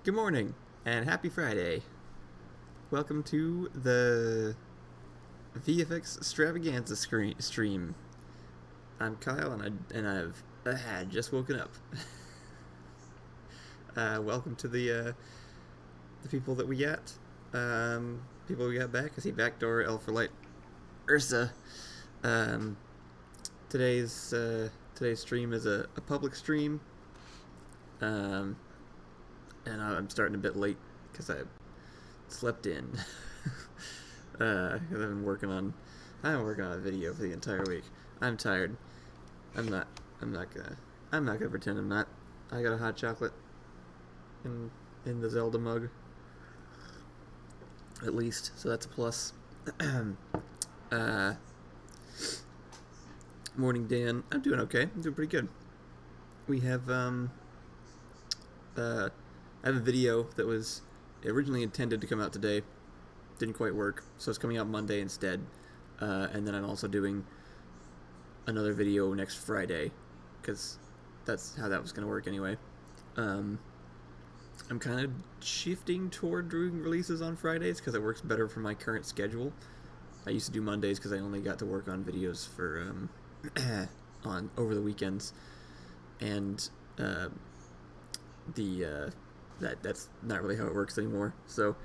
Good morning and happy Friday. Welcome to the VFXtravaganza stream. I'm Kyle and I've just woken up. Welcome to the people that we got. People we got back. I see Backdoor, L for Light, Ursa. Today's stream is a public stream. And I'm starting a bit late because I slept in. I've been working on a video for the entire week. I'm tired. I'm not gonna pretend I'm not. I got a hot chocolate in the Zelda mug, at least, so that's a plus. Morning, Dan. I'm doing okay. I'm doing pretty good. We have I have a video that was originally intended to come out today. Didn't quite work, so it's coming out Monday instead. And then I'm also doing another video next Friday, because that's how that was going to work anyway. I'm kind of shifting toward doing releases on Fridays, because it works better for my current schedule. I used to do Mondays because I only got to work on videos for on over the weekends, and that's not really how it works anymore. So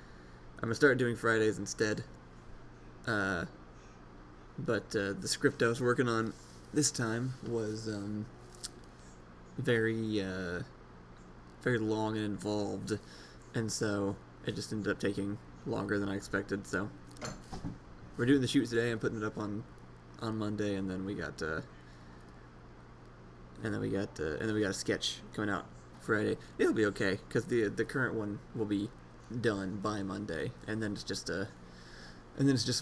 I'm gonna start doing Fridays instead. But the script I was working on this time was very long and involved, and so it just ended up taking longer than I expected. So we're doing the shoot today and putting it up on Monday, and then we got a sketch coming out Friday. It'll be okay, because the current one will be done by Monday, and then it's just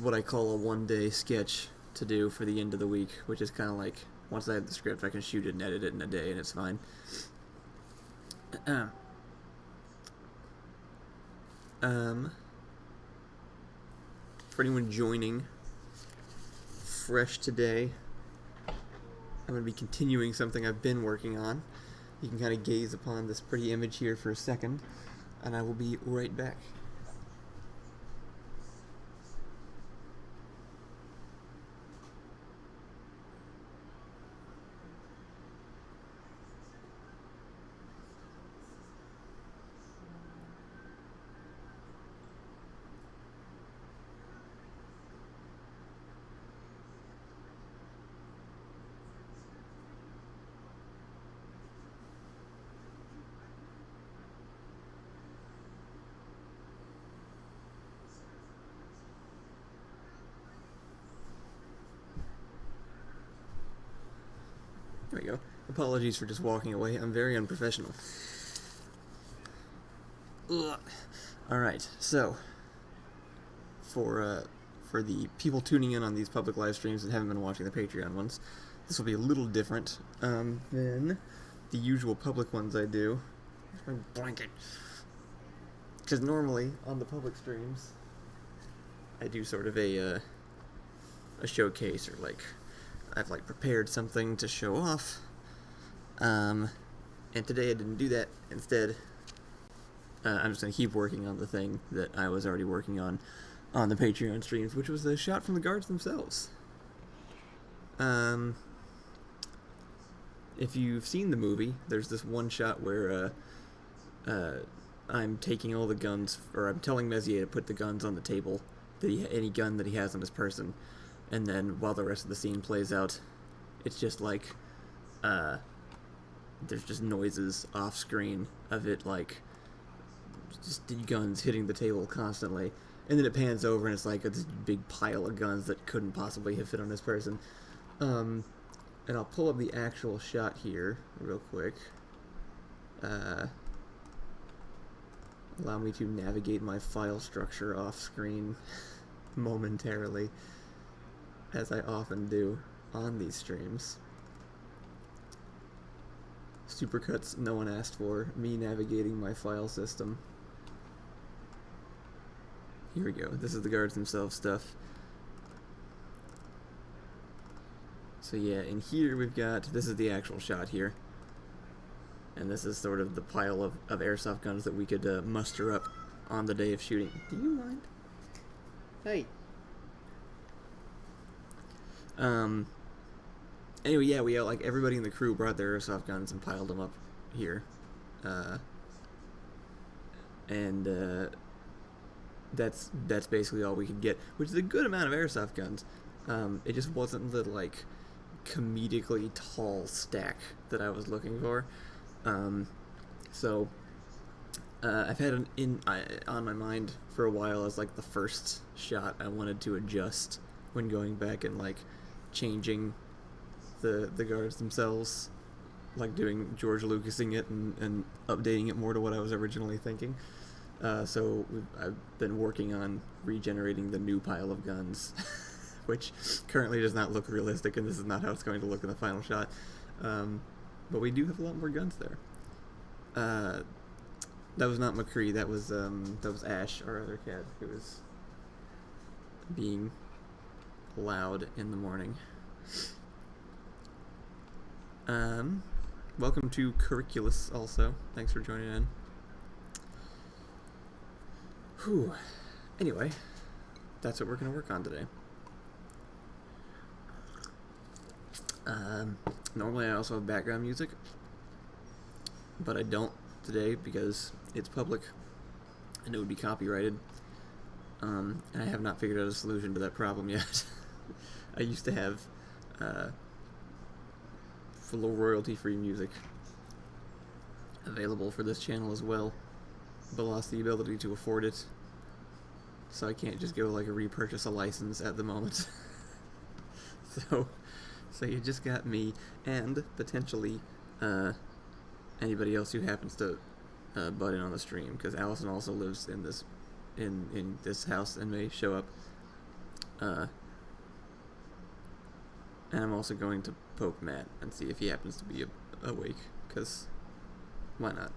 what I call a one-day sketch to do for the end of the week, which is kind of like, once I have the script, I can shoot it and edit it in a day, and it's fine. For anyone joining fresh today, I'm going to be continuing something I've been working on. You can kind of gaze upon this pretty image here for a second, and I will be right back. There we go. Apologies for just walking away. I'm very unprofessional. Ugh. Alright, so for the people tuning in on these public live streams and haven't been watching the Patreon ones, this will be a little different than the usual public ones I do. Where's my blanket? Because normally on the public streams I do sort of a showcase, or I've prepared something to show off, and today I didn't do that. Instead, I'm just going to keep working on the thing that I was already working on the Patreon streams, which was the shot from the guards themselves. If you've seen the movie, there's this one shot where I'm taking all the guns, or I'm telling Messier to put the guns on the table, any gun that he has on his person. And then while the rest of the scene plays out, it's just there's just noises off screen of it, just guns hitting the table constantly. And then it pans over and it's like this big pile of guns that couldn't possibly have fit on this person. And I'll pull up the actual shot here real quick. Allow me to navigate my file structure off screen momentarily, as I often do on these streams. Supercuts no one asked for, me navigating my file system. Here we go. This is the guards themselves stuff. So yeah, in here we've got, this is the actual shot here. and this is sort of the pile of airsoft guns that we could muster up on the day of shooting. Do you mind? Hey. Anyway, yeah, we like everybody in the crew brought their airsoft guns and piled them up here, and that's basically all we could get, which is a good amount of airsoft guns. It just wasn't the like comedically tall stack that I was looking for. So I've had on my mind for a while as like the first shot I wanted to adjust when going back and like changing the guards themselves, like doing George Lucasing it and updating it more to what I was originally thinking. So I've been working on regenerating the new pile of guns, which currently does not look realistic, and this is not how it's going to look in the final shot. But we do have a lot more guns there. That was not McCree. That was Ash, our other cat, who was being loud in the morning. Welcome to Curriculus also. Thanks for joining in. Whew. Anyway, that's what we're going to work on today. Normally I also have background music, but I don't today because it's public and it would be copyrighted. And I have not figured out a solution to that problem yet. I used to have full royalty-free music available for this channel as well, but lost the ability to afford it, so I can't just go like repurchase a license at the moment. So you just got me and potentially anybody else who happens to butt in on the stream, because Allison also lives in this house and may show up. And I'm also going to poke Matt and see if he happens to be awake, because why not?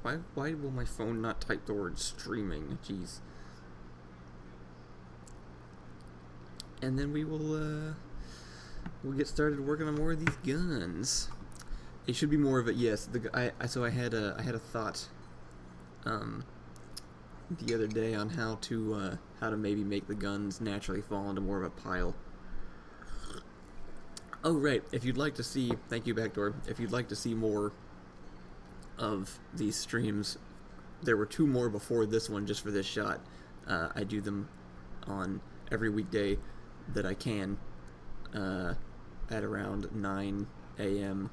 Why will my phone not type the word streaming? Jeez. And then we'll get started working on more of these guns. It should be more of a yes. So I had a thought the other day on how to maybe make the guns naturally fall into more of a pile. Oh right, if you'd like to see, thank you Backdoor, if you'd like to see more of these streams, there were 2 more before this one just for this shot. I do them on every weekday that I can at around 9 a.m.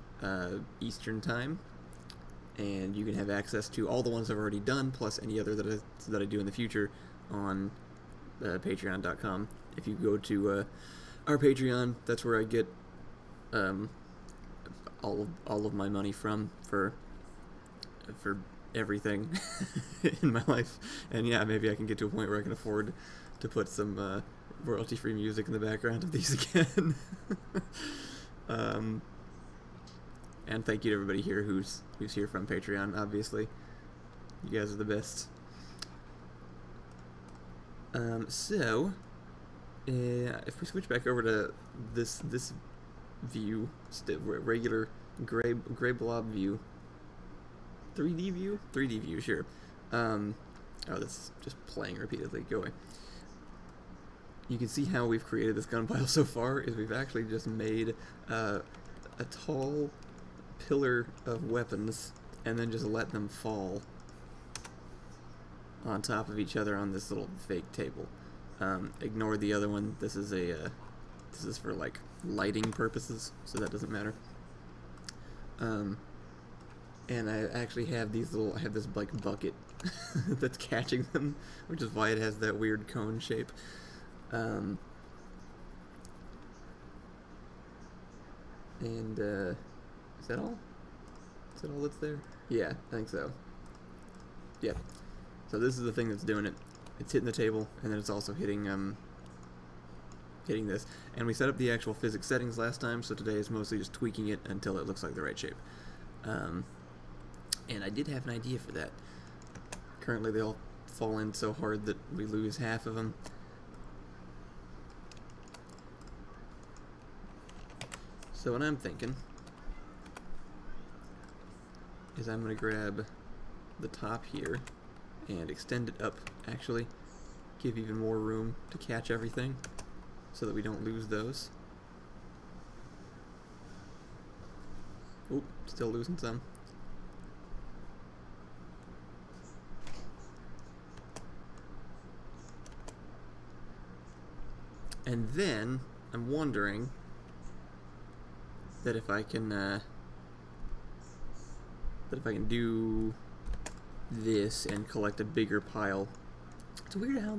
Eastern time, and you can have access to all the ones I've already done plus any other that I do in the future on patreon.com. If you go to our Patreon, that's where I get all of my money from for everything in my life. And yeah, maybe I can get to a point where I can afford to put some royalty-free music in the background of these again. And thank you to everybody here who's here from Patreon. Obviously, you guys are the best. So if we switch back over to this view, regular gray blob view, 3D view, sure. Oh, that's just playing repeatedly. Go away. You can see how we've created this gun pile so far is we've actually just made a tall pillar of weapons and then just let them fall on top of each other on this little fake table. Ignore the other one. This is for like lighting purposes, so that doesn't matter. And I actually have this like bucket that's catching them, which is why it has that weird cone shape. And is that all? Is that all that's there? Yeah, I think so. Yeah. So this is the thing that's doing it. It's hitting the table, and then it's also hitting this. And we set up the actual physics settings last time, so today is mostly just tweaking it until it looks like the right shape. And I did have an idea for that. Currently they all fall in so hard that we lose half of them. So what I'm thinking is I'm going to grab the top here and extend it up, actually. Give even more room to catch everything so that we don't lose those. Oop, still losing some. And then I'm wondering that if I can do this and collect a bigger pile. It's weird how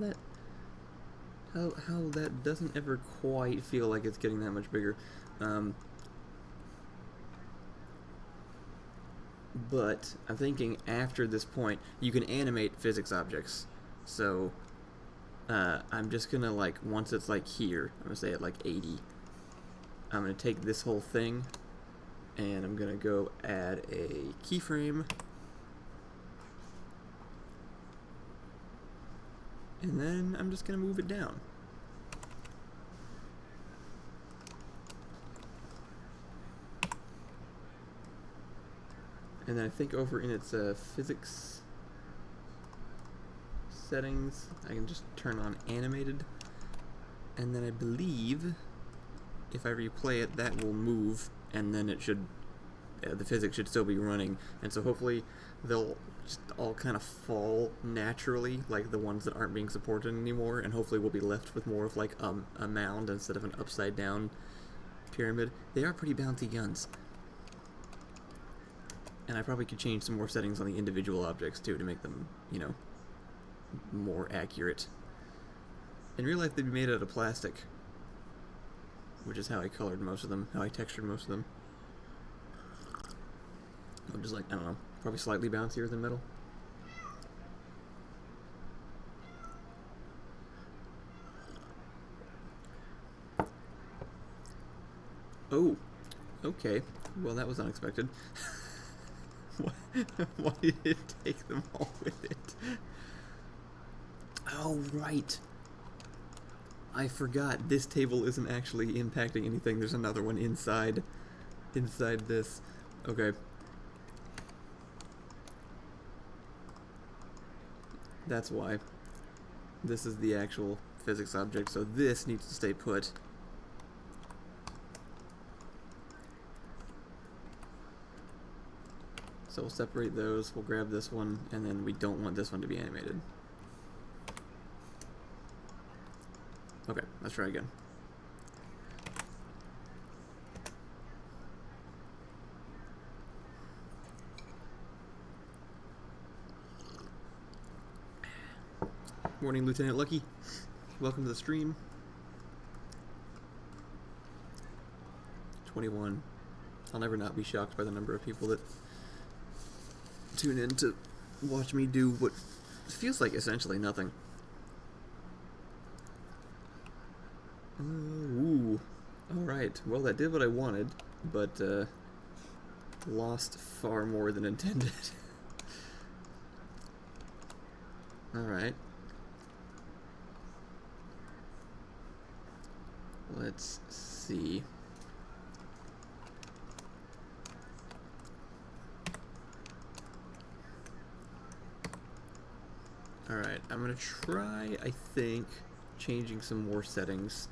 that doesn't ever quite feel like it's getting that much bigger. But I'm thinking after this point you can animate physics objects. So I'm just gonna, like, once it's like here, I'm gonna say at like 80, I'm gonna take this whole thing and I'm gonna go add a keyframe, and then I'm just gonna move it down. And then I think over in its physics settings, I can just turn on animated, and then I believe if I replay it, that will move, and then it should, the physics should still be running, and so hopefully they'll just all kind of fall naturally, like the ones that aren't being supported anymore, and hopefully we'll be left with more of like a mound instead of an upside down pyramid. They are pretty bouncy guns. And I probably could change some more settings on the individual objects too to make them, you know, more accurate. In real life they'd be made out of plastic, which is how I colored most of them, how I textured most of them. I'm just like, I don't know, probably slightly bouncier than metal. Oh, okay. Well, that was unexpected. Why did it take them all with it? Oh, right. I forgot. This table isn't actually impacting anything. There's another one inside this. Okay. That's why. This is the actual physics object, so this needs to stay put. So we'll separate those, we'll grab this one, and then we don't want this one to be animated. Okay, let's try again. Morning, Lieutenant Lucky. Welcome to the stream. 21. I'll never not be shocked by the number of people that tune in to watch me do what feels like essentially nothing. Ooh. Alright, well that did what I wanted, but lost far more than intended. Alright. Let's see. Alright, I'm going to try, I think, changing some more settings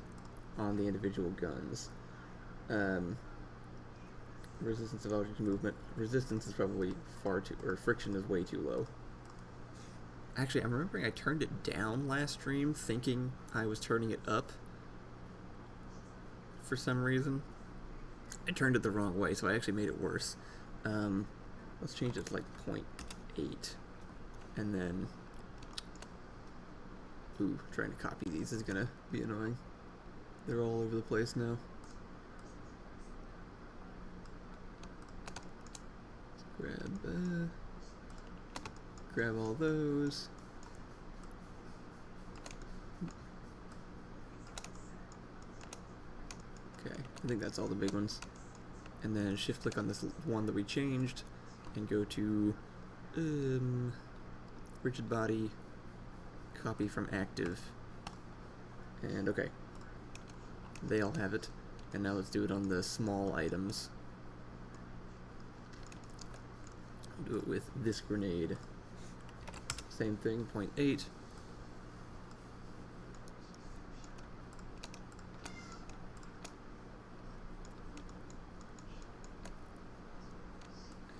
on the individual guns. Resistance of object movement. Resistance is probably far too, or friction is way too low. Actually, I'm remembering I turned it down last stream thinking I was turning it up for some reason. I turned it the wrong way, so I actually made it worse. Let's change it to like 0.8, and then ooh, trying to copy these is gonna be annoying. They're all over the place now. Let's grab all those. Okay, I think that's all the big ones. And then shift click on this one that we changed and go to rigid body, copy from active, and okay, they all have it. And now let's do it on the small items. do it with this grenade. Same thing, 0.8.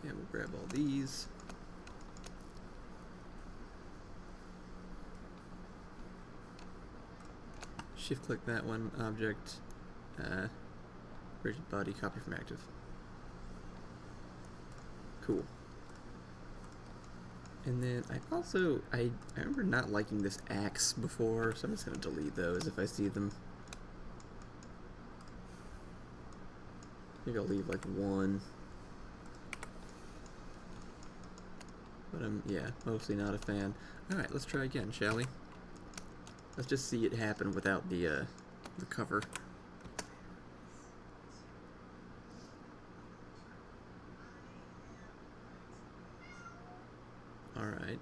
And we'll grab all these. Shift click that one, object, rigid body, copy from active. Cool. And then I remember not liking this axe before, so I'm just going to delete those if I see them. I think I'll leave like one. But I'm, yeah, mostly not a fan. Alright, let's try again, shall we? Let's just see it happen without the cover. Alright.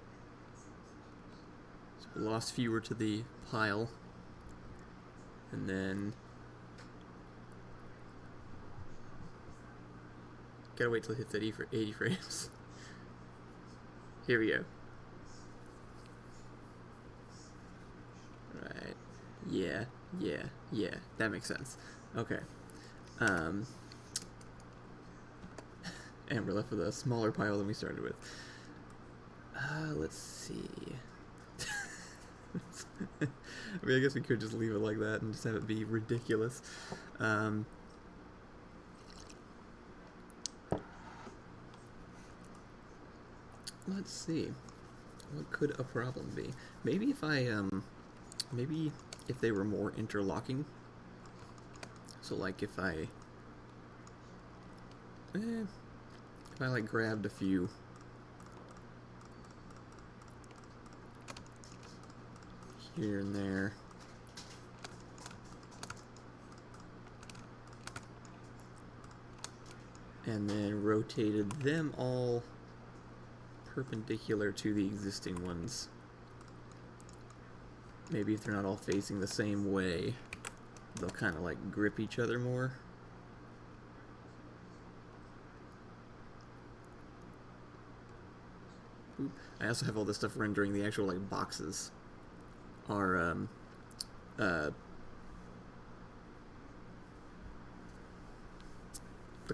So we lost fewer to the pile. And then... gotta wait till it hits that 80 frames. Here we go. Right. Yeah. That makes sense. Okay. And we're left with a smaller pile than we started with. Let's see. I mean, I guess we could just leave it like that and just have it be ridiculous. Let's see. What could a problem be? Maybe if maybe if they were more interlocking. So like if I like grabbed a few here and there. And then rotated them all perpendicular to the existing ones. Maybe if they're not all facing the same way, they'll kind of like grip each other more. Oop. I also have all this stuff rendering the actual like boxes are the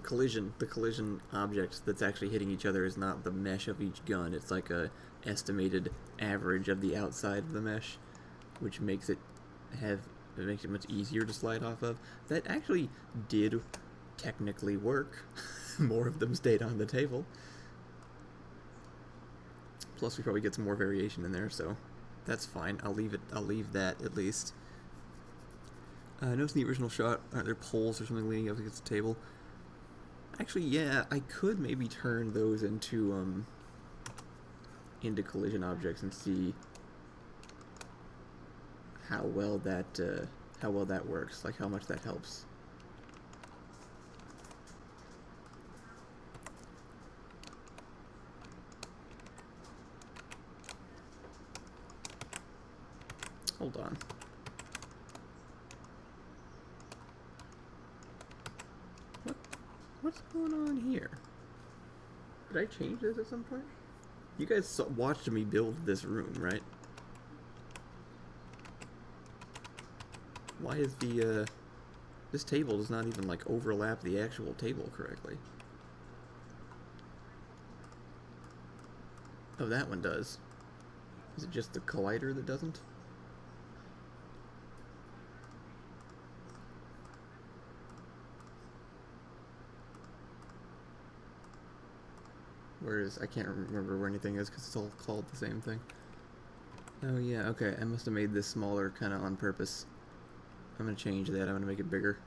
collision object that's actually hitting each other is not the mesh of each gun. It's like a estimated average of the outside of the mesh, which makes it much easier to slide off of. That actually did technically work. More of them stayed on the table. Plus, we probably get some more variation in there, so that's fine. I'll leave that at least. Notice in the original shot, aren't there poles or something leaning up against the table? Actually, yeah, I could maybe turn those into collision objects and see how well that works, like how much that helps. Hold on. What's going on here? Did I change this at some point? You guys watched me build this room, right? Why is this table does not even like overlap the actual table correctly? Oh, that one does. Is it just the collider that doesn't? Whereas I can't remember where anything is because it's all called the same thing. Oh yeah, okay, I must have made this smaller kind of on purpose. I'm going to change that, I'm going to make it bigger.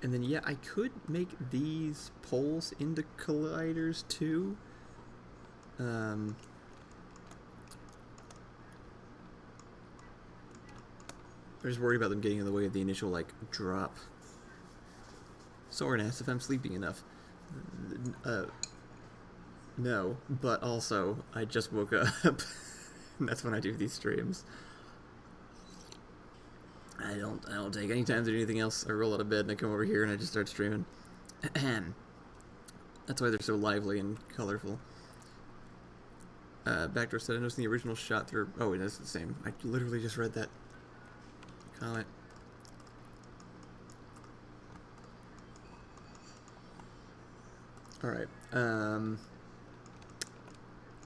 And then yeah, I could make these poles into colliders too. I'm just worried about them getting in the way of the initial like drop. Soren asks if I'm sleeping enough. No, but also, I just woke up. And that's when I do these streams. I don't take any time to do anything else. I roll out of bed and I come over here and I just start streaming. That's why they're so lively and colorful. Backdoor said, I noticed the original shot through... Oh, it is the same. I literally just read that comment. Alright.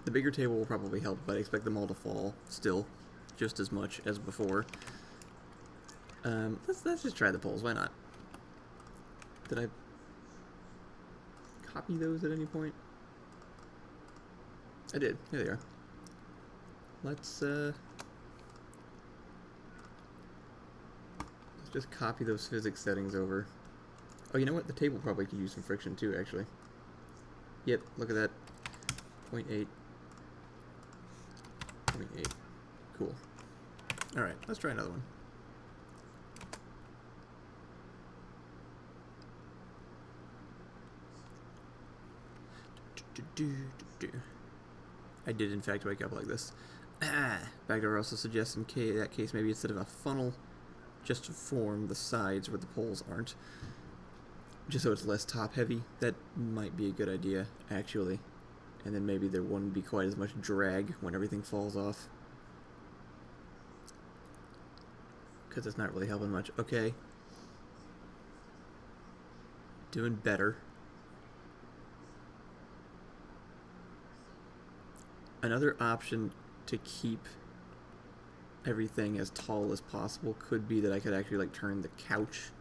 The bigger table will probably help, but I expect them all to fall still just as much as before. Let's just try the poles. Why not? Did I copy those at any point? I did. Here they are. Let's just copy those physics settings over. Oh, you know what? The table probably could use some friction too, actually. Yep, look at that. 0.8. 0.8. Cool. Alright, let's try another one. I did in fact wake up like this. Backdoor also suggests in that case maybe instead of a funnel, just to form the sides where the poles aren't. Just so it's less top heavy. That might be a good idea, actually. And then maybe there wouldn't be quite as much drag when everything falls off. Because it's not really helping much. Okay. Doing better. Another option to keep everything as tall as possible could be that I could actually like turn the couch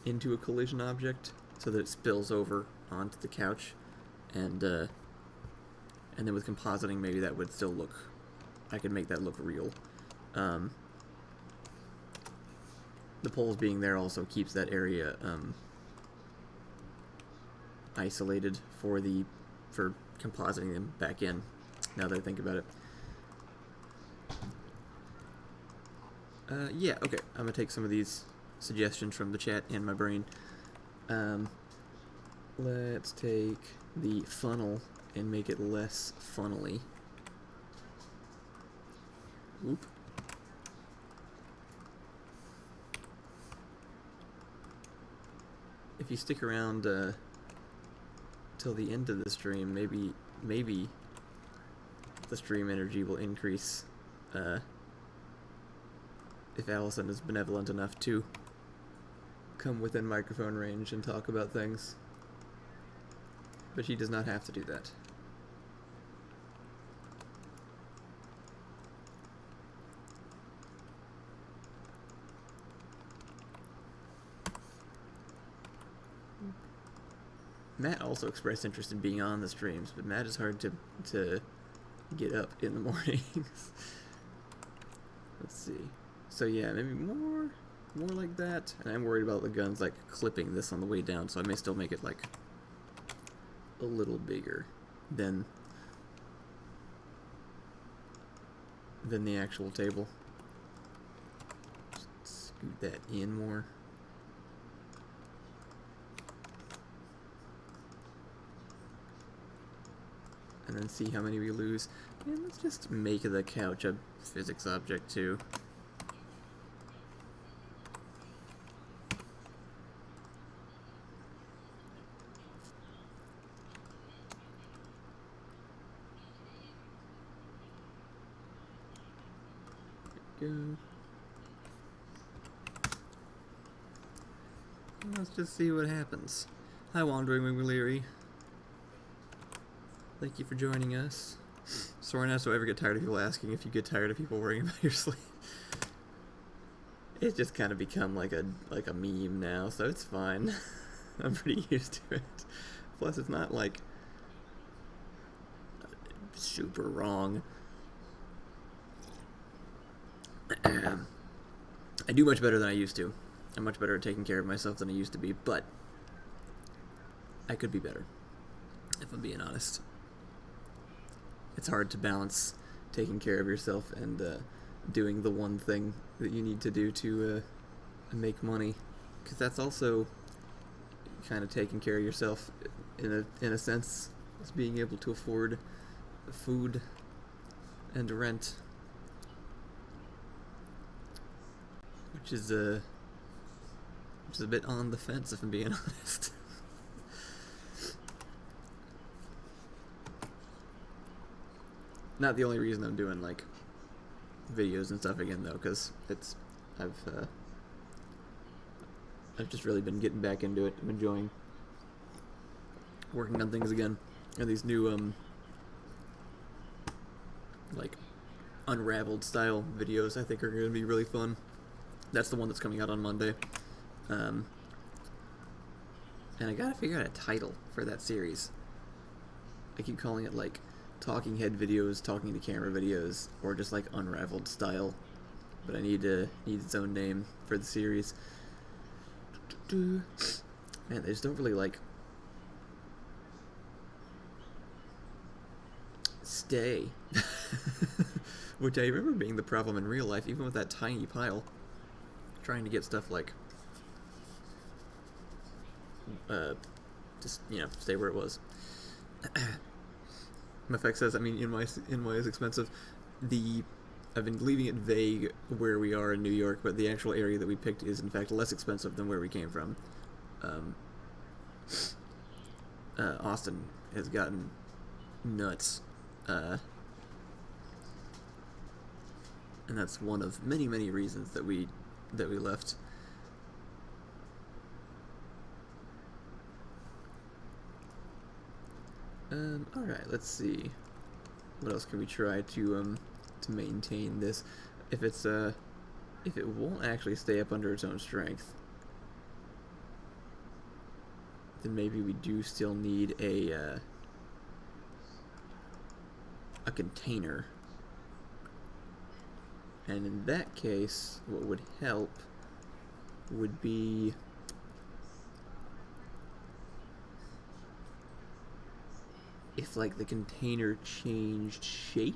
into a collision object so that it spills over onto the couch, and then with compositing maybe that would still look, I could make that look real. The poles being there also keeps that area isolated for compositing them back in, now that I think about it. Yeah, okay, I'm gonna take some of these suggestions from the chat and my brain. Let's take the funnel and make it less funnely. Oop. If you stick around till the end of the stream, maybe the stream energy will increase if Allison is benevolent enough to come within microphone range and talk about things. But she does not have to do that. Matt also expressed interest in being on the streams, but Matt is hard to get up in the mornings. Let's see. So yeah, maybe more like that. And I'm worried about the guns like clipping this on the way down, so I may still make it like a little bigger than the actual table. Just scoot that in more. And then see how many we lose. And let's just make the couch a physics object too. Go. Let's just see what happens. Hi, Wandering Wiggleary. Thank you for joining us. Soren has to ever get tired of people asking if you get tired of people worrying about your sleep. It's just kind of become like a meme now, so it's fine. I'm pretty used to it. Plus, it's not like super wrong. I do much better than I used to. I'm much better at taking care of myself than I used to be, but I could be better, if I'm being honest. It's hard to balance taking care of yourself and doing the one thing that you need to do to make money, because that's also kind of taking care of yourself in a sense. It's being able to afford food and rent, which is a bit on the fence, if I'm being honest. Not the only reason I'm doing like videos and stuff again though, because I've I've just really been getting back into it. I'm enjoying working on things again, and these new like unraveled style videos I think are going to be really fun. That's the one that's coming out on Monday. And I gotta figure out a title for that series. I keep calling it like talking head videos, talking to camera videos, or just like unraveled style. But I need its own name for the series. Man, they just don't really like stay. Which I remember being the problem in real life, even with that tiny pile. Trying to get stuff like just, you know, stay where it was. MFX says, I mean, Inway is expensive. I've been leaving it vague where we are in New York, but the actual area that we picked is in fact less expensive than where we came from. Austin has gotten nuts, and that's one of many, many reasons that we left. Alright, let's see. What else can we try to maintain this? If it won't actually stay up under its own strength, then maybe we do still need a container. And in that case, what would help would be if like the container changed shape.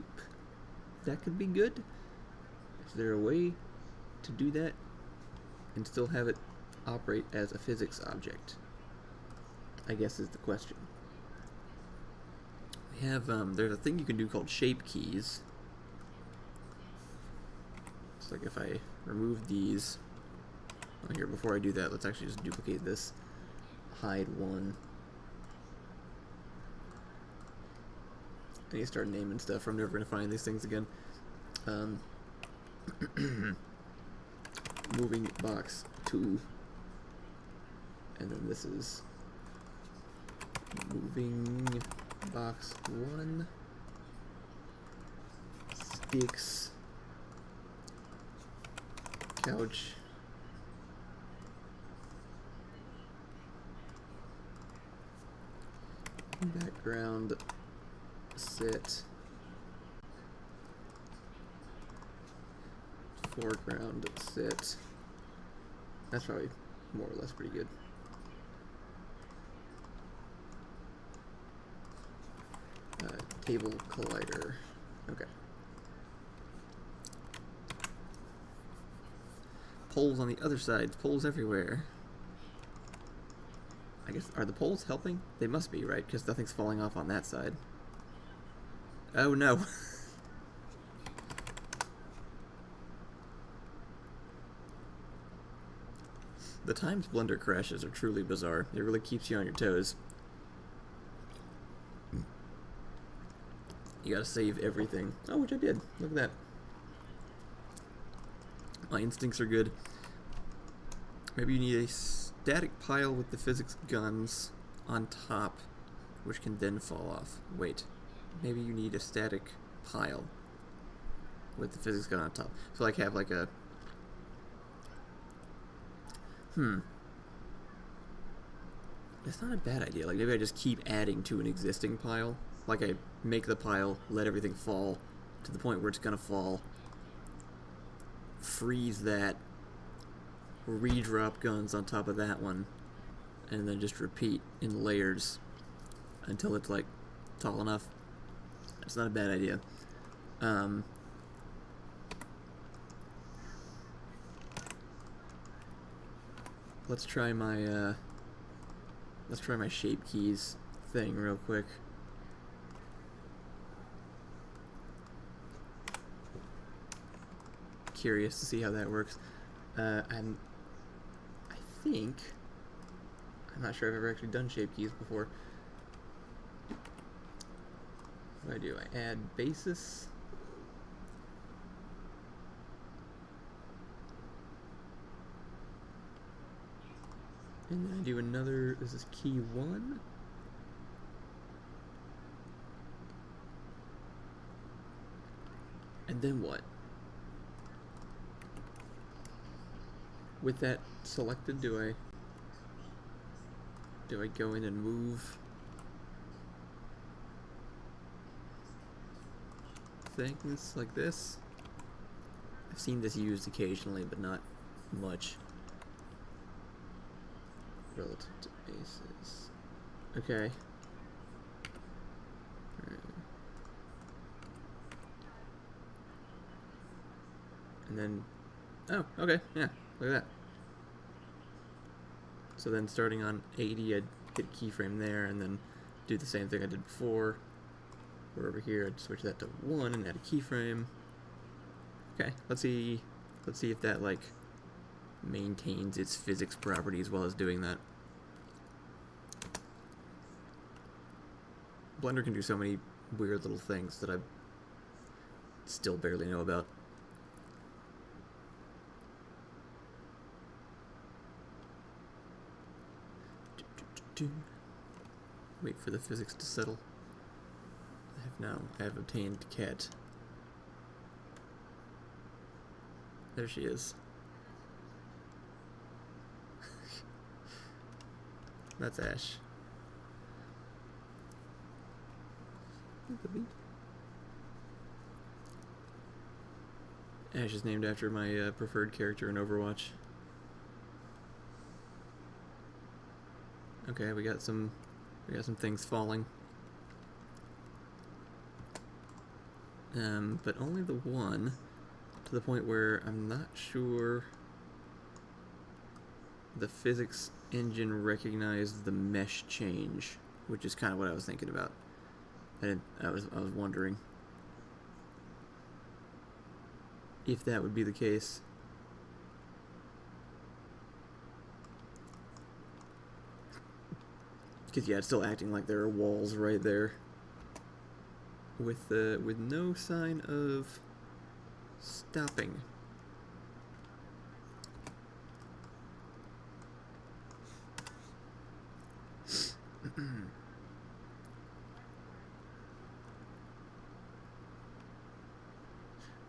That could be good. Is there a way to do that and still have it operate as a physics object? I guess is the question. We have there's a thing you can do called shape keys. It's like if I remove these. Oh, here, before I do that, let's actually just duplicate this. Hide one. I need to start naming stuff, or I'm never going to find these things again. Moving box 2. And then this is moving box 1. Sticks. Couch. Background. Sit. Foreground. Sit. That's probably more or less pretty good. Table collider. Okay. Poles on the other side. Poles everywhere. I guess, are the poles helping? They must be, right? Because nothing's falling off on that side. Oh no. The times Blender crashes are truly bizarre. It really keeps you on your toes. You gotta save everything. Oh, which I did. Look at that. My instincts are good. Maybe you need a static pile with the physics guns on top, which can then fall off. Wait. Maybe you need a static pile with the physics gun on top. So like have like a... It's not a bad idea. Like maybe I just keep adding to an existing pile. Like I make the pile, let everything fall to the point where it's gonna fall. Freeze that. Redrop guns on top of that one. And then just repeat in layers until it's like tall enough. It's not a bad idea. Let's try my shape keys thing real quick. Curious to see how that works. I think I'm not sure I've ever actually done shape keys before. What do? I add basis. And then I do another, this is key 1. And then what? With that selected, do I go in and move things like this? I've seen this used occasionally, but not much. Relative to bases. Okay. And then, oh, okay, yeah, look at that. So then starting on 80, I'd hit keyframe there, and then do the same thing I did before. Or over here, I'd switch that to 1 and add a keyframe. Okay, let's see if that, like, maintains its physics properties while it's doing that. Blender can do so many weird little things that I still barely know about. Wait for the physics to settle. I have obtained cat. There she is. That's Ash. Ash is named after my preferred character in Overwatch. Okay, we got some things falling. But only the one, to the point where I'm not sure the physics engine recognized the mesh change, which is kind of what I was thinking about. I was wondering if that would be the case. Because yeah, it's still acting like there are walls right there, with no sign of stopping.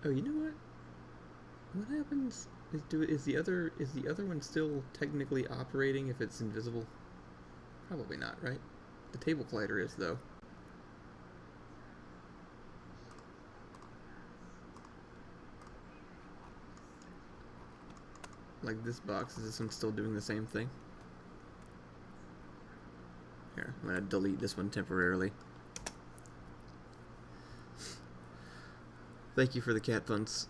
Oh, you know what? What happens is the other one still technically operating if it's invisible? Probably not, right? The table collider is, though. Like this box, is this one still doing the same thing? Here, I'm gonna delete this one temporarily. Thank you for the cat puns,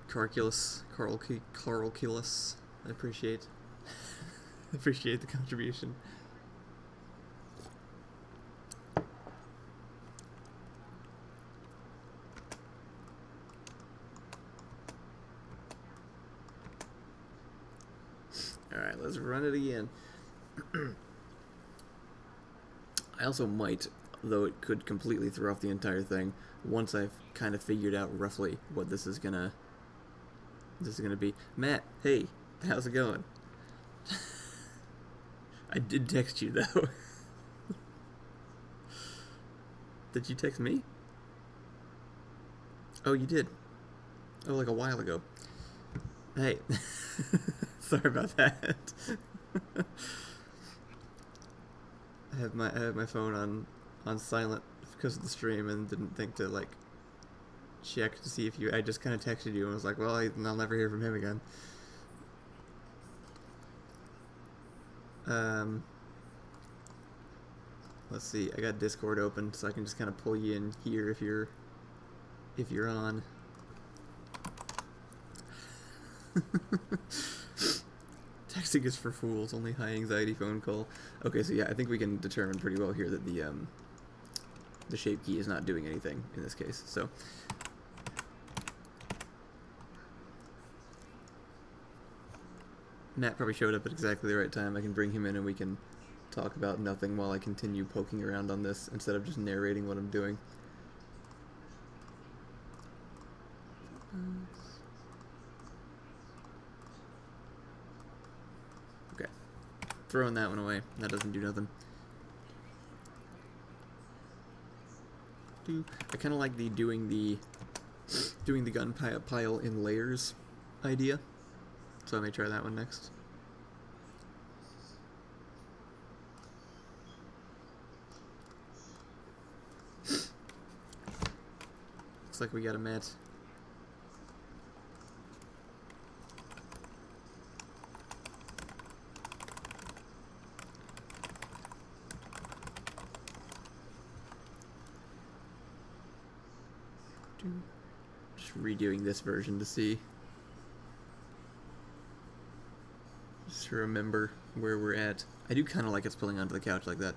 Carculus. I appreciate the contribution. Alright, let's run it again. I also might, though it could completely throw off the entire thing, once I've kind of figured out roughly what this is gonna be. Matt, hey, how's it going? I did text you, though. Did you text me? Oh, you did. Oh, like a while ago. Hey. Sorry about that. I have my phone on silent because of the stream and didn't think to like check to see if you. I just kind of texted you and was like, well, I'll never hear from him again. Let's see. I got Discord open, so I can just kind of pull you in here if you're on. Texting is for fools, only high anxiety phone call. Okay, so yeah, I think we can determine pretty well here that the shape key is not doing anything in this case. So Matt probably showed up at exactly the right time. I can bring him in and we can talk about nothing while I continue poking around on this instead of just narrating what I'm doing. Okay. Throwing that one away. That doesn't do nothing. I kind of like the doing the gun pile in layers idea. So I may try that one next. Looks like we got a mat. Just redoing this version to see. Just to remember where we're at. I do kind of like it spilling onto the couch like that.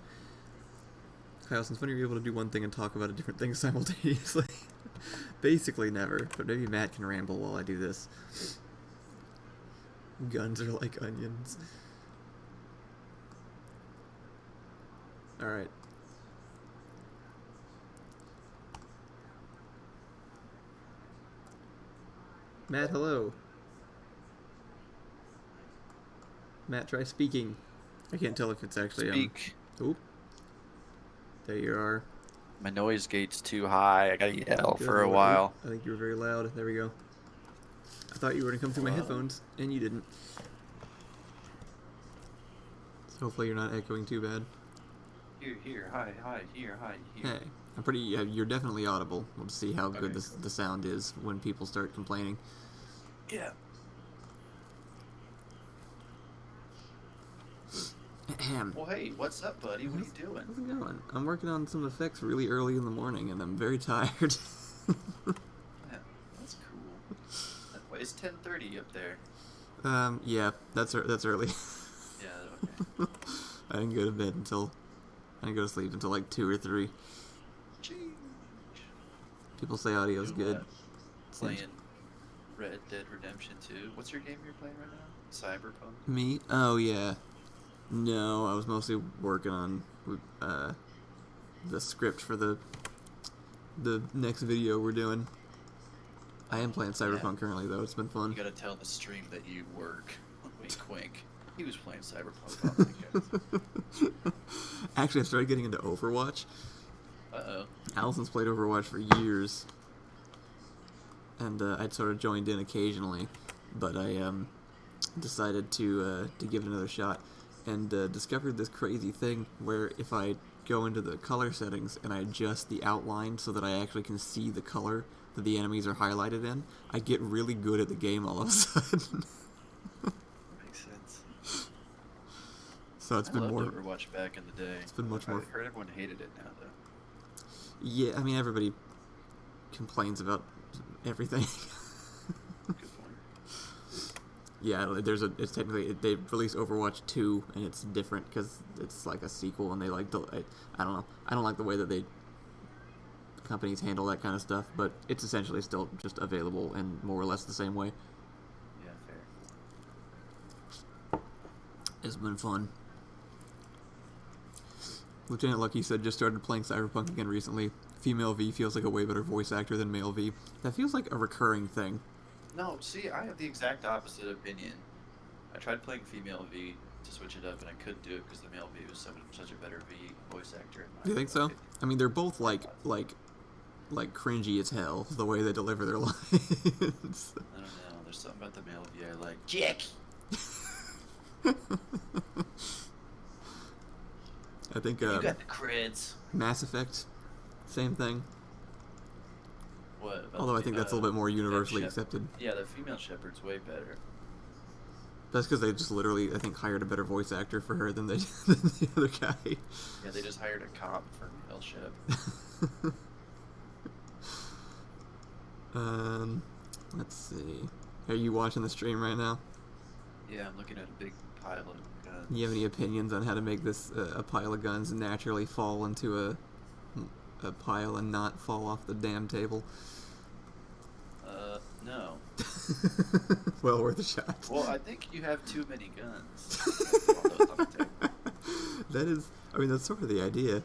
Kyle, since when are you able to do one thing and talk about a different thing simultaneously? Basically never, but maybe Matt can ramble while I do this. Guns are like onions. Alright. Matt, hello. Matt, try speaking. I can't tell if it's actually Speak. Oop. There you are. My noise gate's too high. I gotta yell Good for a Lord. while. Oop, I think you were very loud. There we go. I thought you were gonna come through my headphones, and you didn't. So hopefully you're not echoing too bad. Here, hi, here. Hey, I'm pretty. You're definitely audible. We'll just see how good Okay, the sound is when people start complaining. Yeah. Ahem. Well, hey, what's up, buddy? What are you doing? How's it going? I'm working on some effects really early in the morning, and I'm very tired. Yeah, that's cool. Wait, it's 10:30 up there. Yeah, that's early. Yeah, okay. I didn't go to bed I didn't go to sleep until like 2 or 3. Jeez. People say audio's You, good. Playing Red Dead Redemption 2. What's your game you're playing right now? Cyberpunk? Me? Oh yeah. No, I was mostly working on the script for the next video we're doing. I am playing Cyberpunk currently though. It's been fun. You gotta tell the stream that you work. Wink, wink. He was playing Cyberpunk. Oh my God. Actually, I started getting into Overwatch. Uh-oh. Allison's played Overwatch for years, and I'd sort of joined in occasionally, but I decided to give it another shot, and discovered this crazy thing where if I go into the color settings and I adjust the outline so that I actually can see the color that the enemies are highlighted in, I get really good at the game all of a sudden. Makes sense. So it's been I more. loved Overwatch back in the day. It's been much more. I've heard everyone hated it now, though. Yeah, I mean everybody complains about everything. Good point. Yeah, it's technically they released Overwatch 2 and it's different because it's like a sequel and they like I don't know. I don't like the way that companies handle that kind of stuff, but it's essentially still just available in more or less the same way. Yeah, fair. It's been fun. Lieutenant Lucky said just started playing Cyberpunk again recently. Female V feels like a way better voice actor than male V. That feels like a recurring thing. No, see, I have the exact opposite opinion. I tried playing female V to switch it up, and I couldn't do it because the male V was such a better V voice actor. Do you think so? I mean, they're both like cringy as hell, the way they deliver their lines. I don't know. There's something about the male V I like. Jackie! I think You got the creds. Mass Effect, same thing. What? About Although I think that's a little bit more universally Shep- accepted. Yeah, the female Shepherd's way better. That's because they just literally, I think, hired a better voice actor for her than they did than the other guy. Yeah, they just hired a cop for male Shep. Let's see. Are you watching the stream right now? Yeah, I'm looking at a big pile of guns. You have any opinions on how to make this a pile of guns naturally fall into a pile and not fall off the damn table? No. Well worth a shot. Well, I think you have too many guns. All those on the table. That is, I mean, that's sort of the idea.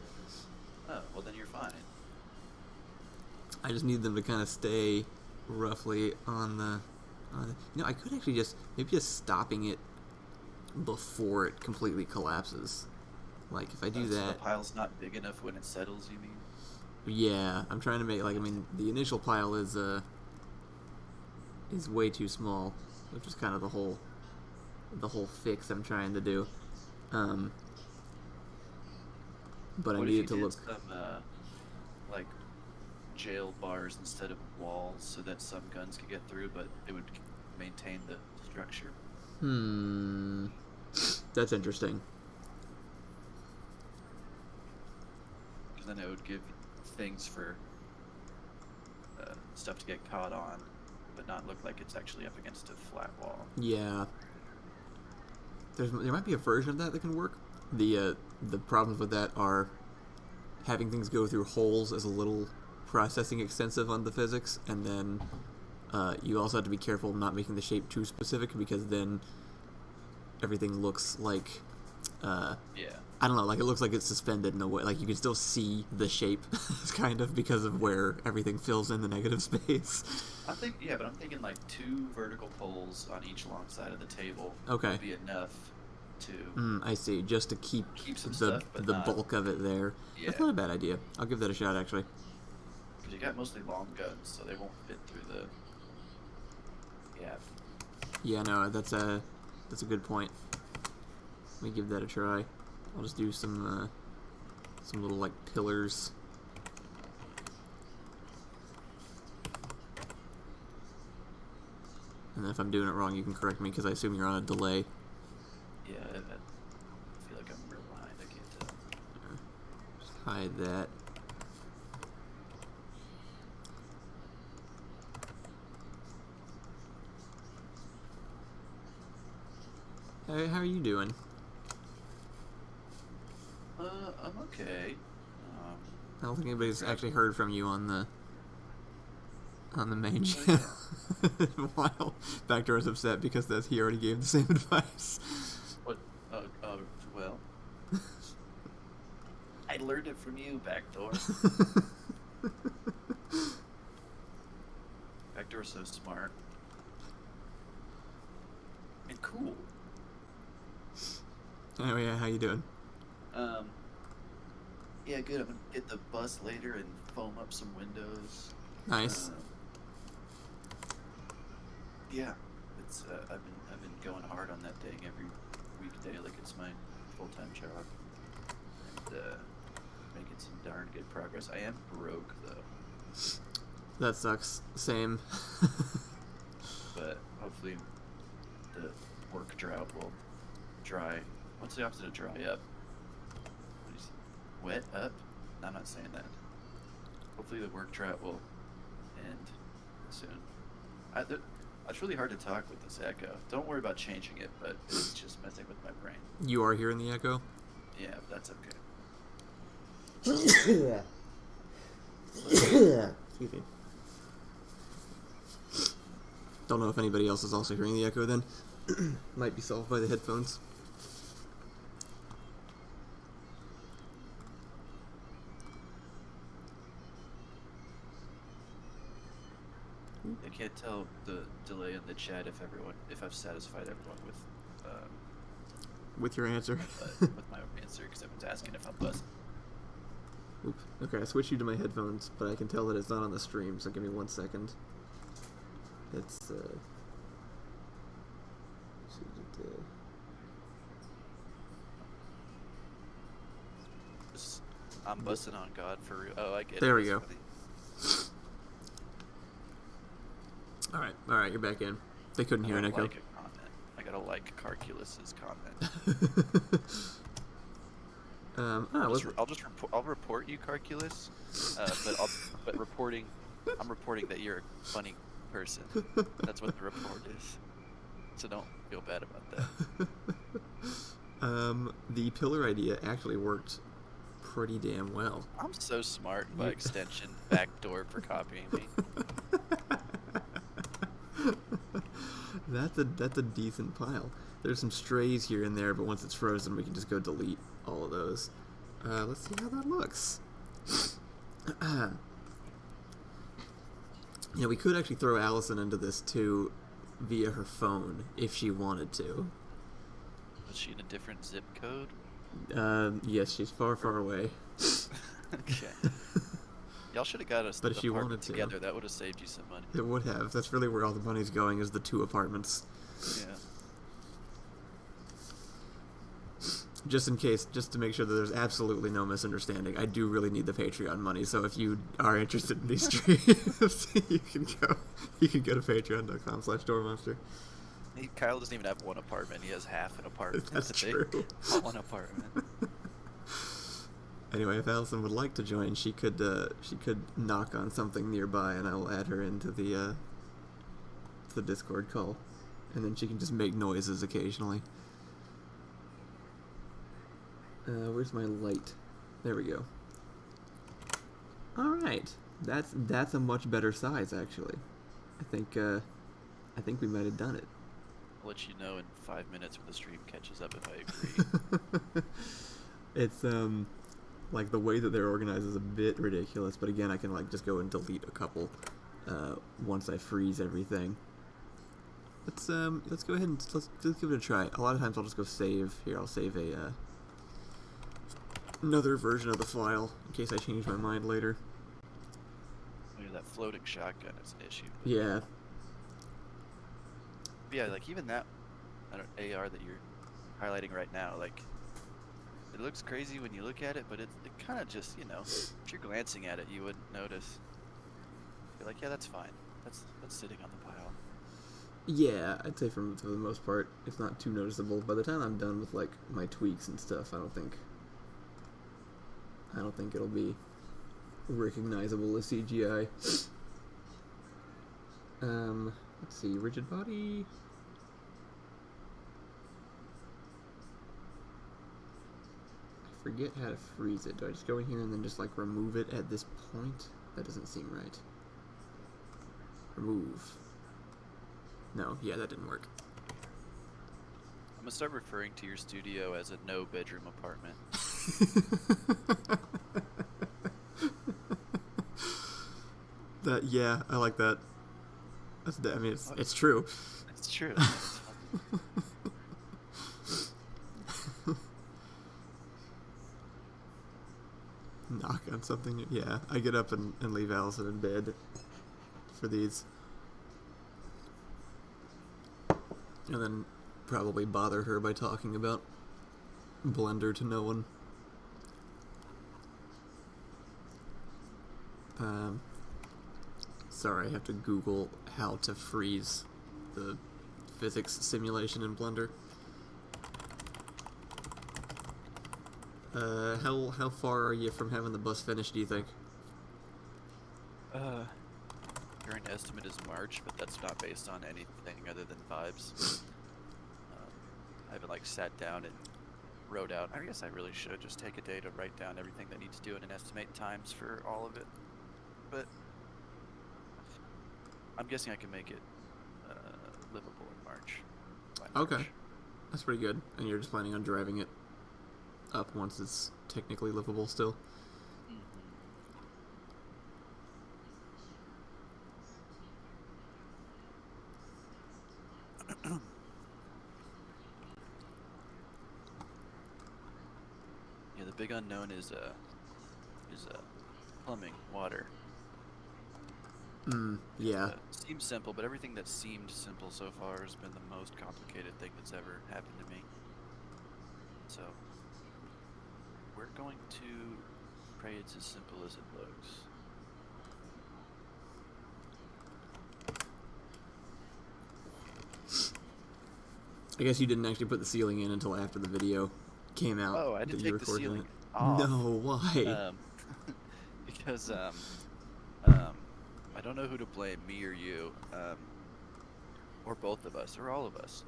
Oh, well then you're fine. I just need them to kind of stay roughly on the. I could actually maybe just stopping it before it completely collapses. Like if I do So the that. pile's not big enough when it settles, you mean? Yeah, I'm trying to make the initial pile is way too small, which is kind of the whole fix I'm trying to do. But I need it to look. Some like jail bars instead of walls, so that some guns could get through, but it would maintain the structure. That's interesting. Because then it would give things for stuff to get caught on, but not look like it's actually up against a flat wall. Yeah. There might be a version of that can work. The problems with that are having things go through holes is a little processing extensive on the physics, and then you also have to be careful not making the shape too specific, because then everything looks like I don't know, like it looks like it's suspended in a way, like you can still see the shape kind of because of where everything fills in the negative space. I'm thinking like 2 vertical poles on each long side of the table would be enough to I see, just to keep some the stuff, but the not, bulk of it there. Yeah. That's not a bad idea. I'll give that a shot, actually. Because you got mostly long guns, so they won't fit through the gap. Yeah, no, that's a good point. Let me give that a try. I'll just do some little like pillars. And then if I'm doing it wrong, you can correct me, because I assume you're on a delay. Yeah, I feel like I'm real behind. I can't tell. Just hide that. Hey, how are you doing? I'm okay. I don't think anybody's actually heard from you on the main Oh, channel. While Backdoor is upset because he already gave the same advice. What? Well, I learned it from you, Backdoor. Backdoor's so smart and cool. Oh yeah, how you doing? Yeah, good. I'm gonna get the bus later and foam up some windows. Nice. Yeah, it's I've been going hard on that thing every weekday, like it's my full-time job, and making some darn good progress. I am broke though. That sucks. Same. But hopefully the work drought will dry. What's the opposite of dry up? Wet up? I'm not saying that. Hopefully the work drought will end soon. It's really hard to talk with this echo. Don't worry about changing it, but it's just messing with my brain. You are hearing the echo? Yeah, but that's okay. Excuse me. Don't know if anybody else is also hearing the echo then. Might be solved by the headphones. I can't tell the delay in the chat if I've satisfied everyone with your answer. with my answer, because everyone's asking if I'm buzzing. Oop. Okay, I switched you to my headphones, but I can tell that it's not on the stream, so give me 1 second. It's I'm buzzing on God for real. Oh, I get it. There we That's go. funny. Alright, you're back in. They couldn't hear an echo. Like a comment. I gotta like Carculus's comment. I'll report you, Carculus. I'm reporting that you're a funny person. That's what the report is. So don't feel bad about that. The pillar idea actually worked pretty damn well. I'm so smart, by extension. Backdoor for copying me. That's a decent pile. There's some strays here and there, but once it's frozen, we can just go delete all of those. Let's see how that looks. Yeah, we could actually throw Allison into this too via her phone if she wanted to. Was she in a different zip code? Yes, she's far, far away. Okay. Y'all should have got us But the if she apartment wanted to. together. That would have saved you some money. It would have. That's really where all the money's going, is the 2 apartments. Yeah. Just in case, just to make sure that there's absolutely no misunderstanding, I do really need the Patreon money, so if you are interested in these streams, you can go to patreon.com/doormonster. Kyle doesn't even have one apartment. He has half an apartment. That's true. One apartment. Anyway, if Allison would like to join, she could knock on something nearby, and I will add her into the Discord call, and then she can just make noises occasionally. Where's my light? There we go. All right, that's a much better size, actually. I think we might have done it. I'll let you know in 5 minutes when the stream catches up if I agree. It's like the way that they're organized is a bit ridiculous, but again, I can like just go and delete a couple once I freeze everything. Let's go ahead and let's give it a try. A lot of times I'll just go save. Here, I'll save a another version of the file in case I change my mind later. Maybe that floating shotgun is an issue. Yeah. Yeah, like even that AR that you're highlighting right now, like it looks crazy when you look at it, but it kind of just, if you're glancing at it, you wouldn't notice. You're like, yeah, that's fine. That's sitting on the pile. Yeah, I'd say for the most part, it's not too noticeable. By the time I'm done with like my tweaks and stuff, I don't think it'll be recognizable as CGI. Let's see, rigid body. I forget how to freeze it. Do I just go in here and then just like remove it at this point? That doesn't seem right. Remove. No, yeah, that didn't work. I'm gonna start referring to your studio as a no-bedroom apartment. Yeah, I like that. It's true. It's true. Knock on something. Yeah, I get up and leave Allison in bed for these. And then probably bother her by talking about Blender to no one. Sorry, I have to Google how to freeze the physics simulation in Blender. How far are you from having the bus finished, do you think? Current estimate is March, but that's not based on anything other than vibes. I haven't sat down and wrote out. I guess I really should just take a day to write down everything that needs doing and estimate times for all of it. But I'm guessing I can make it livable in March. Okay, that's pretty good. And you're just planning on driving it up once it's technically livable still. Yeah, the big unknown is plumbing, water. Yeah. Seems simple, but everything that seemed simple so far has been the most complicated thing that's ever happened to me. So we're going to pray it's as simple as it looks. I guess you didn't actually put the ceiling in until after the video came out. Oh, I didn't take the ceiling off. No, why? Because I don't know who to blame, me or you, or both of us, or all of us,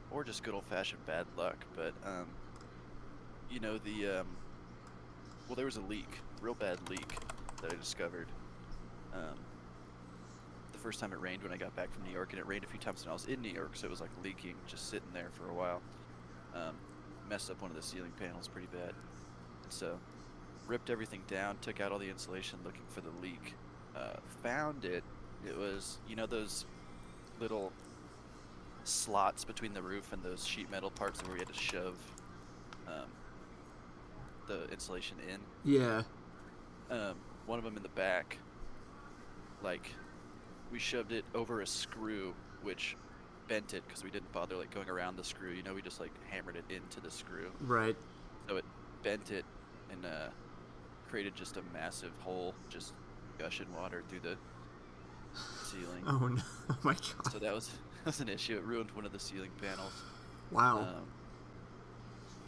or just good old-fashioned bad luck. But well, there was a leak, real bad leak that I discovered. The first time it rained when I got back from New York, and it rained a few times when I was in New York, so it was leaking, just sitting there for a while. Messed up one of the ceiling panels pretty bad. And so ripped everything down, took out all the insulation looking for the leak, found it, It was, you know, those little slots between the roof and those sheet metal parts where we had to shove um, the insulation in. Yeah. One of them in the back, like we shoved it over a screw, which bent it because we didn't bother like going around the screw. You know, we just like hammered it into the screw, Right. so it bent it and created just a massive hole, just gushing water through the ceiling. Oh no! Oh my god! So that was that was an issue. It ruined one of the ceiling panels. Wow. Um,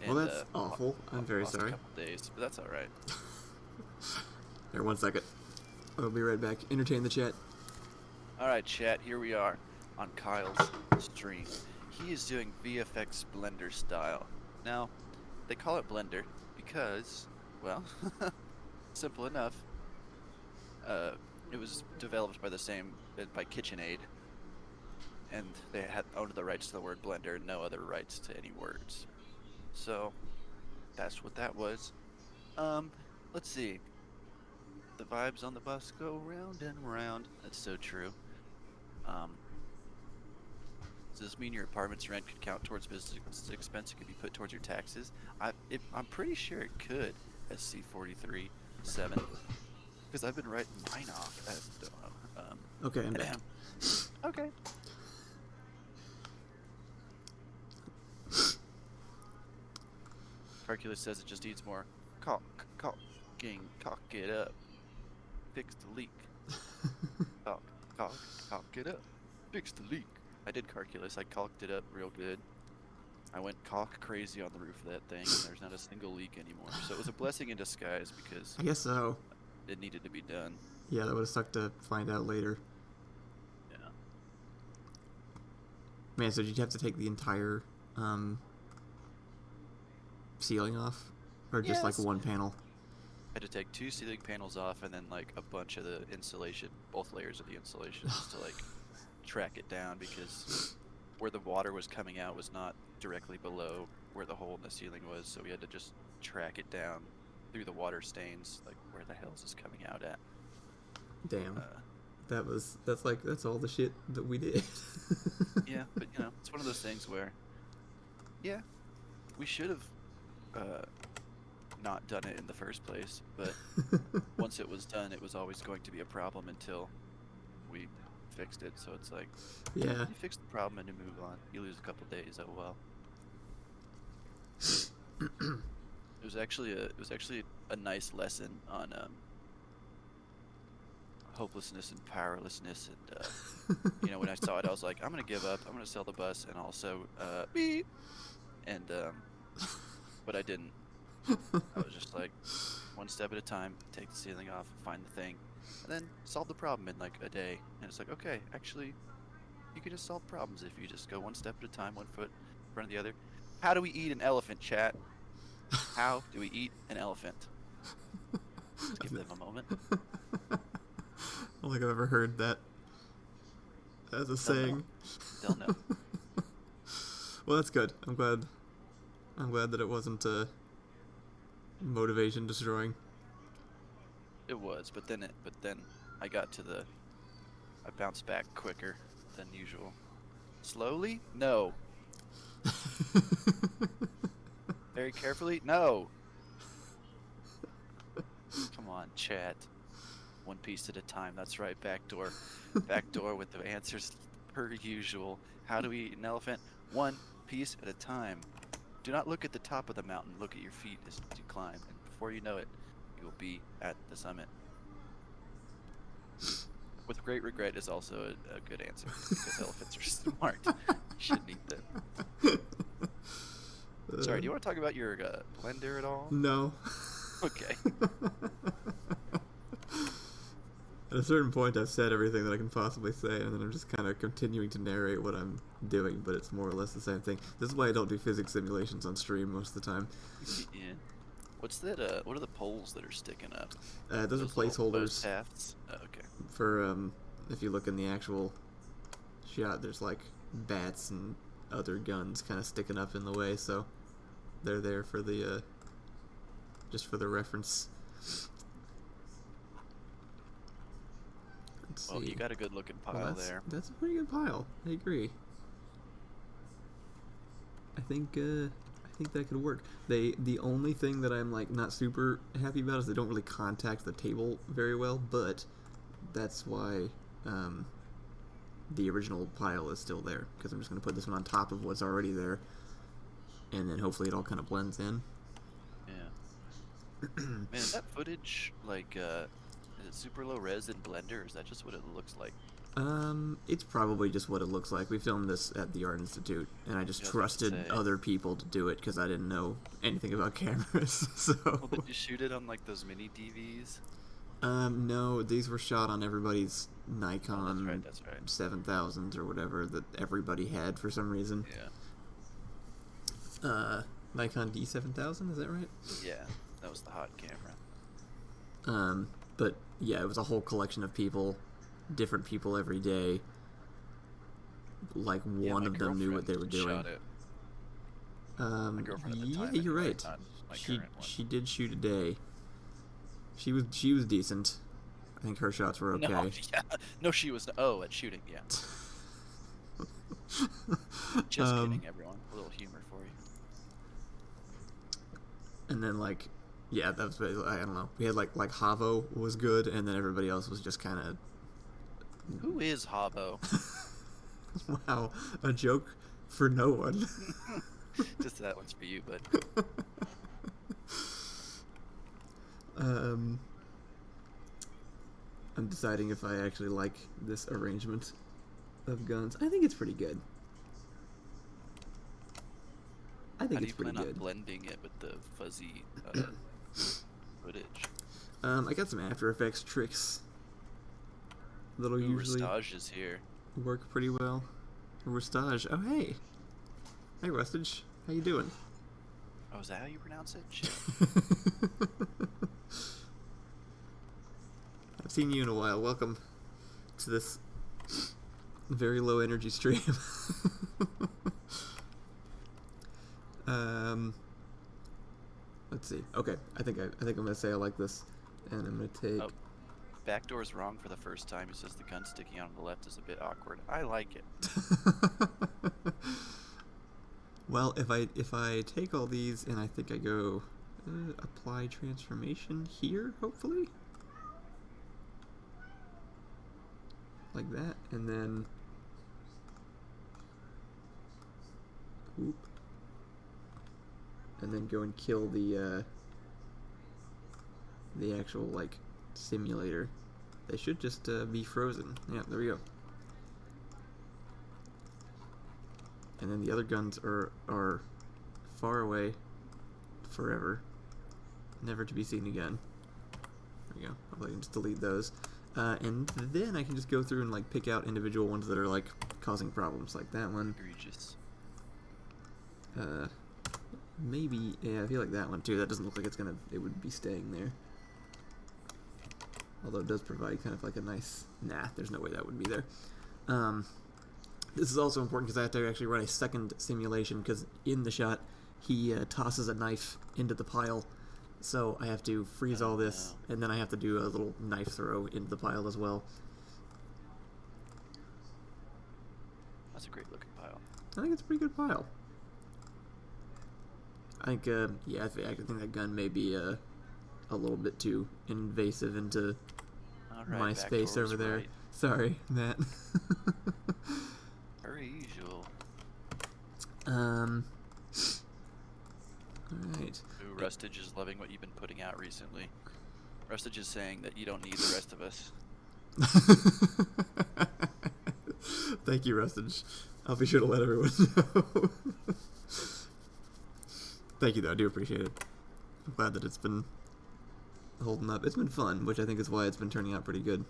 Well, and that's awful. I'm very lost sorry. a couple days, but that's all right. Here, 1 second. I'll be right back. Entertain the chat. All right, chat. Here we are on Kyle's stream. He is doing VFX Blender style. Now, they call it Blender because, well, simple enough. It was developed by by KitchenAid, and they had owned the rights to the word Blender, no other rights to any words. So that's what that was. Let's see. The vibes on the bus go round and round. That's so true. Does this mean your apartment's rent could count towards business expense? It could be put towards your taxes. I'm pretty sure it could. SC43-7. Because I've been writing mine off. I don't know. Okay, I'm back. Okay. Hercules says it just needs more cock it up. Fix the leak. Cock it up. Fix the leak. I did Carculus. I caulked it up real good. I went caulk crazy on the roof of that thing, and there's not a single leak anymore. So it was a blessing in disguise because I guess so. it needed to be done. Yeah, that would have sucked to find out later. Yeah. Man, so did you have to take the entire ceiling off? Or just like Yes. one panel? I had to take 2 ceiling panels off and then like a bunch of the insulation, both layers of the insulation, just to like track it down because where the water was coming out was not directly below where the hole in the ceiling was, so we had to just track it down through the water stains, like where the hell is this coming out at? Damn. That's all the shit that we did. Yeah, but you know, it's one of those things where, yeah, we should have not done it in the first place, but once it was done, it was always going to be a problem until we fixed it. So it's like, Yeah. you fix the problem and you move on. You lose a couple days, oh well. It was actually a nice lesson on hopelessness and powerlessness, and you know, when I saw it, I was like, I'm gonna give up. I'm gonna sell the bus and also beep. And but I didn't. I was just like, one step at a time, take the ceiling off, find the thing, and then solve the problem in like a day. And it's like, okay, actually, you can just solve problems if you just go one step at a time, one foot in front of the other. How do we eat an elephant, chat? How do we eat an elephant? Let's give them a moment. I don't think I've ever heard that as a saying. They'll know. Well, that's good. I'm glad that it wasn't motivation destroying. It was, but then I bounced back quicker than usual. Slowly? No. Very carefully? No. Come on, chat. One piece at a time. That's right, backdoor. Backdoor with the answers per usual. How do we eat an elephant? One piece at a time. Do not look at the top of the mountain. Look at your feet as you climb. And before you know it, you will be at the summit. With great regret is also a good answer. Because elephants are smart. You shouldn't eat them. Sorry, do you want to talk about your blender at all? No. Okay. At a certain point, I've said everything that I can possibly say, and then I'm just kind of continuing to narrate what I'm doing, but it's more or less the same thing. This is why I don't do physics simulations on stream most of the time. Yeah. What's that? What are the poles that are sticking up? Those are little bow placeholders shafts? Oh, okay. for, if you look in the actual shot, there's like bats and other guns kind of sticking up in the way, so they're there for the, just for the reference. Let's Well, see. you got a good looking pile Well, there. that's a pretty good pile. I agree. I think that could work. The only thing that I'm like not super happy about is they don't really contact the table very well, but that's why the original pile is still there, because I'm just going to put this one on top of what's already there, and then hopefully it all kind of blends in. Yeah. Man, is that footage like is it super low res in Blender, or is that just what it looks like? It's probably just what it looks like. We filmed this at the Art Institute, and I just Yeah, I was about to trusted say. other people to do it because I didn't know anything about cameras. So, Well, did you shoot it on like those mini DVs? no, these were shot on everybody's Oh, Nikon that's right. 7000s or whatever that everybody had for some reason. Yeah. Nikon D7000, is that right? Yeah, that was the hot camera. But yeah, it was a whole collection of people, different people every day. Like Yeah, one my of them knew what they were girlfriend doing. shot it. My girlfriend at the Yeah, time, you're anyway, right. not my She current one. she did shoot a day. She was decent. I think her shots were okay. No, yeah, no, she was. Oh, at shooting, yeah. Just kidding, everyone. A little humor for you. And then like, yeah, that was basically, I don't know. We had like Havo was good, and then everybody else was just kind of. Who is Habo? Wow, a joke for no one. Just that one's for you, but I'm deciding if I actually like this arrangement of guns. I think it's pretty good. I how think do it's you pretty plan on good. blending it with the fuzzy footage? I got some After Effects tricks that'll Ooh, usually Restage is here. work pretty well. Restage. Oh, hey. Hey, Rustage. How you doing? Oh, is that how you pronounce it? Shit. I've seen you in a while. Welcome to this very low energy stream. Let's see. Okay, I think I'm gonna say I like this, and I'm gonna take. Oh, backdoor's wrong for the first time. He says the gun sticking out on the left is a bit awkward. I like it. Well, if I take all these and I think I go apply transformation here, hopefully, like that, and then oop, and then go and kill the actual like simulator. They should just be frozen. Yeah, there we go. And then the other guns are far away forever, never to be seen again. There we go. Hopefully I can just delete those. And then I can just go through and like pick out individual ones that are like causing problems, like that one. Egregious. Maybe, yeah, I feel like that one too. That doesn't look like it would be staying there. Although it does provide kind of like a nice, nah, there's no way that would be there. This is also important because I have to actually run a second simulation, because in the shot he tosses a knife into the pile, so I have to freeze all this, and then I have to do a little knife throw into the pile as well. That's a great looking pile. I think it's a pretty good pile. I think, yeah, I think that gun may be a little bit too invasive into my space over there. Right. Sorry, Matt. Per usual. Alright. Ooh, Rustage is loving what you've been putting out recently. Rustage is saying that you don't need the rest of us. Thank you, Rustage. I'll be sure to let everyone know. Thank you, though. I do appreciate it. I'm glad that it's been holding up. It's been fun, which I think is why it's been turning out pretty good.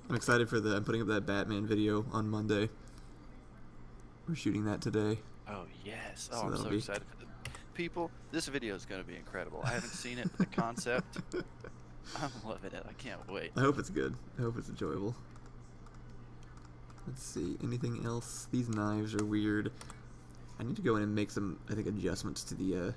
I'm excited for I'm putting up that Batman video on Monday. We're shooting that today. Oh, yes. So Oh, I'm that'll so be- excited for the people. This video is going to be incredible. I haven't seen it, but the concept, I'm loving it. I can't wait. I hope it's good. I hope it's enjoyable. Let's see. Anything else? These knives are weird. I need to go in and make some, I think, adjustments to the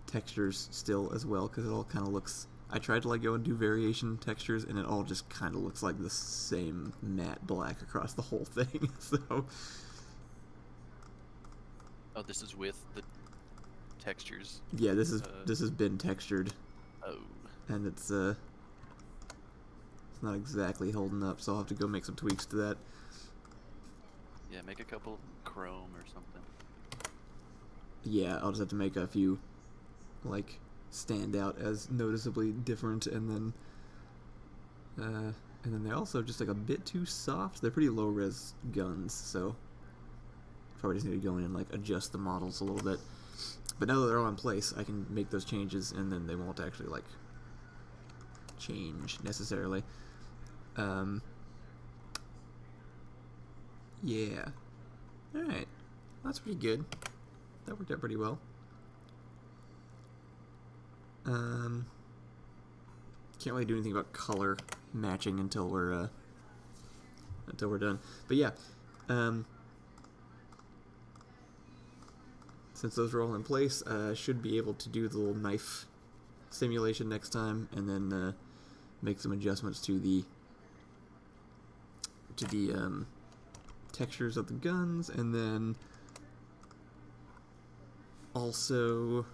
textures still as well, because it all kind of looks I tried to like go and do variation textures, and it all just kind of looks like the same matte black across the whole thing. So Oh, this is with the textures. yeah, this has been textured, Oh. and it's not exactly holding up. So I'll have to go make some tweaks to that. Yeah, make a couple chrome or something. Yeah, I'll just have to make a few, like, stand out as noticeably different, and then they're also just like a bit too soft. They're pretty low res guns, so probably just need to go in and like adjust the models a little bit. But now that they're all in place, I can make those changes, and then they won't actually like change necessarily. Yeah. All right, that's pretty good. That worked out pretty well. Can't really do anything about color matching until we're done. But yeah, since those are all in place, I should be able to do the little knife simulation next time, and then make some adjustments to the textures of the guns, and then also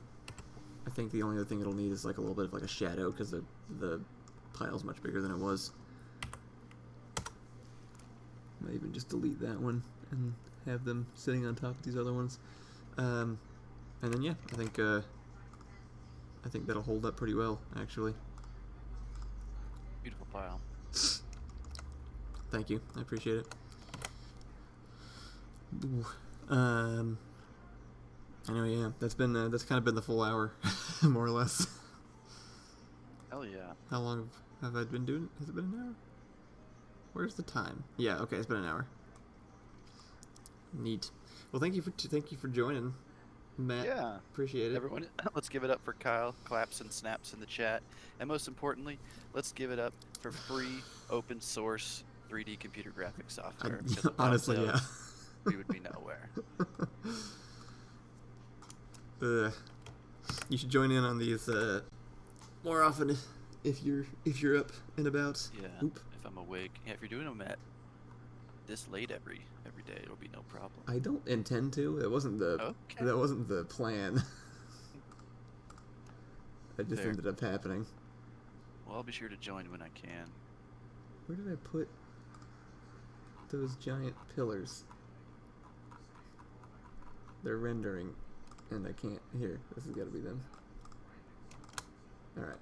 I think the only other thing it'll need is like a little bit of like a shadow, because the pile's much bigger than it was. Might even just delete that one and have them sitting on top of these other ones. And then yeah, I think that'll hold up pretty well, actually. Beautiful pile. Thank you, I appreciate it. Ooh. Anyway, yeah, that's kind of been the full hour, more or less. Hell yeah. How long have I been doing it? Has it been an hour? Where's the time? Yeah, okay, it's been an hour. Neat. Well, thank you for joining, Matt. Yeah. Appreciate it. Everyone, let's give it up for Kyle. Claps and snaps in the chat. And most importantly, let's give it up for free open source 3D computer graphics software. Honestly, yeah. We would be nowhere. You should join in on these more often if you're up and about. Yeah. Oop. If I'm awake. Yeah, if you're doing them at this late every day, it'll be no problem. I don't intend to. That wasn't the plan. It just ended up happening. Well, I'll be sure to join when I can. Where did I put those giant pillars? They're rendering, and I can't. Here, this has got to be them. Alright.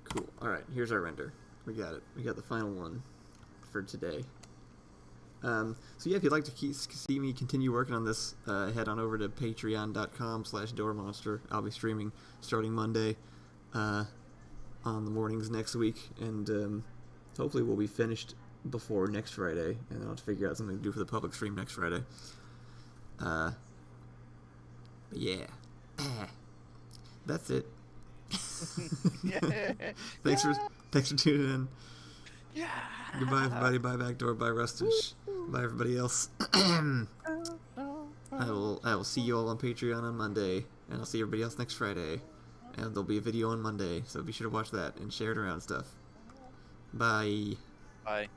Cool. Alright, here's our render. We got it. We got the final one for today. So yeah, if you'd like to see me continue working on this, head on over to patreon.com/doormonster. I'll be streaming starting Monday on the mornings next week, and hopefully we'll be finished before next Friday, and then I'll have to figure out something to do for the public stream next Friday. But yeah. That's it. Thanks for tuning in. Yeah. Goodbye, everybody. Bye, Backdoor. Bye, Rustage. Bye, everybody else. I will see you all on Patreon on Monday, and I'll see everybody else next Friday. And there'll be a video on Monday, so be sure to watch that and share it around stuff. Bye. Bye.